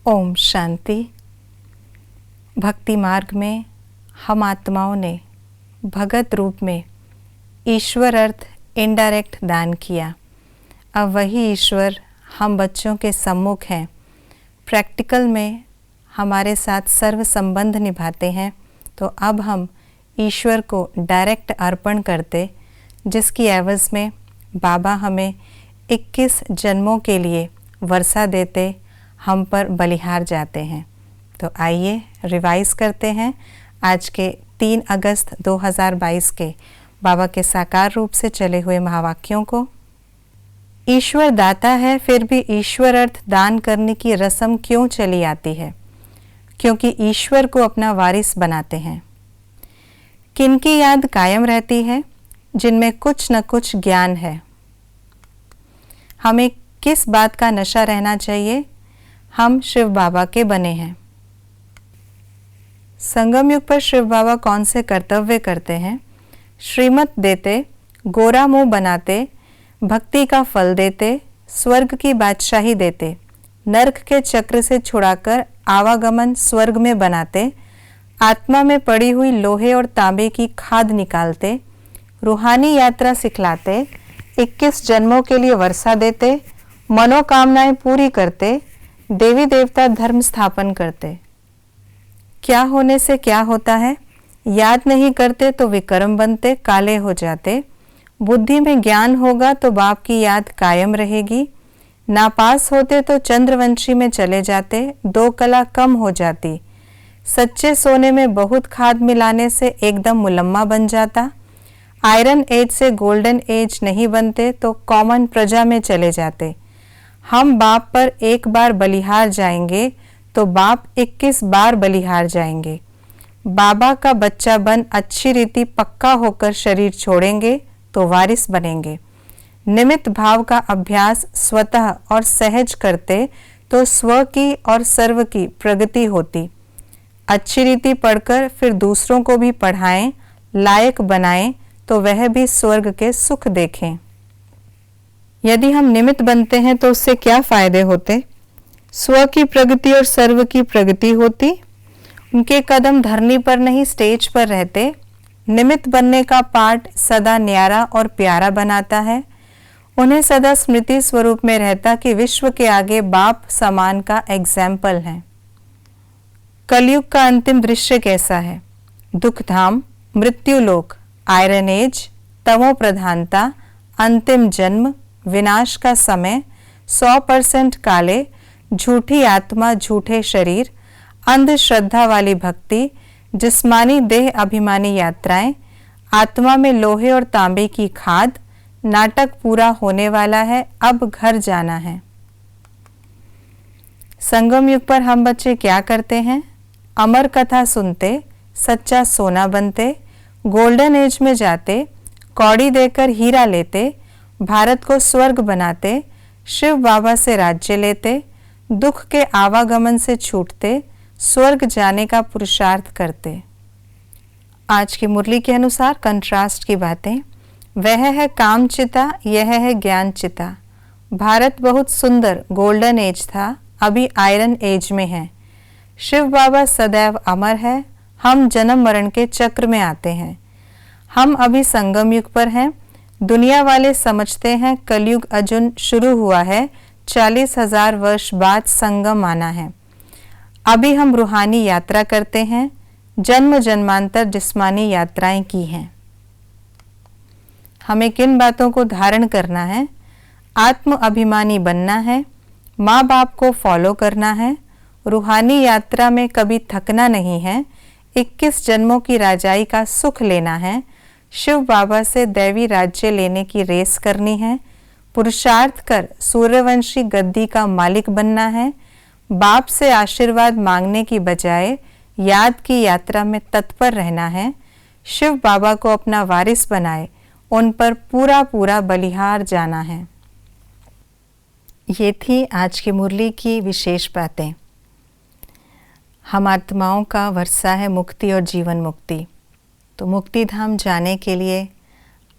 ओम शांति। भक्ति मार्ग में हम आत्माओं ने भगत रूप में ईश्वर अर्थ इनडायरेक्ट दान किया। अब वही ईश्वर हम बच्चों के सम्मुख हैं, प्रैक्टिकल में हमारे साथ सर्व संबंध निभाते हैं। तो अब हम ईश्वर को डायरेक्ट अर्पण करते, जिसकी एवज़ में बाबा हमें 21 जन्मों के लिए वर्षा देते, हम पर बलिहार जाते हैं। तो आइए रिवाइज करते हैं आज के 3 अगस्त 2022 के बाबा के साकार रूप से चले हुए महावाक्यों को। ईश्वर दाता है, फिर भी ईश्वर अर्थ दान करने की रस्म क्यों चली आती है? क्योंकि ईश्वर को अपना वारिस बनाते हैं। किनकी याद कायम रहती है? जिनमें कुछ न कुछ ज्ञान है। हमें किस बात का नशा रहना चाहिए? हम शिव बाबा के बने हैं। संगम युग पर शिव बाबा कौन से कर्तव्य करते हैं? श्रीमत देते, गोरा मुंह बनाते, भक्ति का फल देते, स्वर्ग की बादशाही देते, नरक के चक्र से छुड़ाकर आवागमन स्वर्ग में बनाते, आत्मा में पड़ी हुई लोहे और तांबे की खाद निकालते, रूहानी यात्रा सिखलाते, 21 जन्मों के लिए वर्षा देते, मनोकामनाएं पूरी करते, देवी देवता धर्म स्थापन करते। क्या होने से क्या होता है? याद नहीं करते तो विकर्म बनते, काले हो जाते। बुद्धि में ज्ञान होगा तो बाप की याद कायम रहेगी। नापास होते तो चंद्रवंशी में चले जाते, 2 कला कम हो जाती। सच्चे सोने में बहुत खाद मिलाने से एकदम मुलम्मा बन जाता। आयरन एज से गोल्डन एज नहीं बनते तो कॉमन प्रजा में चले जाते। हम बाप पर एक बार बलिहार जाएंगे तो बाप 21 बार बलिहार जाएंगे। बाबा का बच्चा बन अच्छी रीति पक्का होकर शरीर छोड़ेंगे तो वारिस बनेंगे। निमित्त भाव का अभ्यास स्वतः और सहज करते तो स्व की और सर्व की प्रगति होती। अच्छी रीति पढ़कर फिर दूसरों को भी पढ़ाएं, लायक बनाएं तो वह भी स्वर्ग के सुख देखें। यदि हम निमित्त बनते हैं तो उससे क्या फायदे होते? स्व की प्रगति और सर्व की प्रगति होती। उनके कदम धरनी पर नहीं स्टेज पर रहते। निमित्त बनने का पाठ सदा न्यारा और प्यारा बनाता है। उन्हें सदा स्मृति स्वरूप में रहता कि विश्व के आगे बाप समान का एग्जाम्पल है। कलयुग का अंतिम दृश्य कैसा है? दुखधाम, मृत्युलोक, आयरन एज, तमो प्रधानता, अंतिम जन्म, विनाश का समय, 100% काले, झूठी आत्मा, झूठे शरीर, अंधश्रद्धा वाली भक्ति, जिस्मानी देह अभिमानी यात्राएं, आत्मा में लोहे और तांबे की खाद। नाटक पूरा होने वाला है, अब घर जाना है। संगम युग पर हम बच्चे क्या करते हैं? अमर कथा सुनते, सच्चा सोना बनते, गोल्डन एज में जाते, कौड़ी देकर हीरा लेते, भारत को स्वर्ग बनाते, शिव बाबा से राज्य लेते, दुख के आवागमन से छूटते, स्वर्ग जाने का पुरुषार्थ करते। आज की मुरली के अनुसार कंट्रास्ट की बातें। वह है काम चिता, यह है ज्ञान चिता। भारत बहुत सुंदर गोल्डन एज था, अभी आयरन एज में है। शिव बाबा सदैव अमर है, हम जन्म मरण के चक्र में आते हैं। हम अभी संगम युग पर हैं। दुनिया वाले समझते हैं कलयुग अजुन शुरू हुआ है, 40,000 वर्ष बाद संगम आना है। अभी हम रूहानी यात्रा करते हैं, जन्म जन्मांतर जिस्मानी यात्राएं की हैं। हमें किन बातों को धारण करना है? आत्म अभिमानी बनना है, माँ बाप को फॉलो करना है, रूहानी यात्रा में कभी थकना नहीं है, 21 जन्मों की राजाई का सुख लेना है, शिव बाबा से दैवी राज्य लेने की रेस करनी है, पुरुषार्थ कर सूर्यवंशी गद्दी का मालिक बनना है, बाप से आशीर्वाद मांगने की बजाय याद की यात्रा में तत्पर रहना है, शिव बाबा को अपना वारिस बनाए, उन पर पूरा पूरा बलिहार जाना है। ये थी आज की मुरली की विशेष बातें। हम आत्माओं का वर्षा है मुक्ति और जीवन मुक्ति। तो मुक्ति धाम जाने के लिए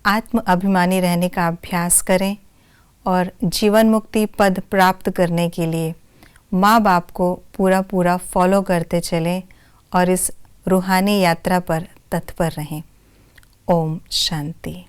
आत्म अभिमानी रहने का अभ्यास करें और जीवन मुक्ति पद प्राप्त करने के लिए माँ बाप को पूरा पूरा फॉलो करते चलें और इस रूहानी यात्रा पर तत्पर रहें। ओम शांति।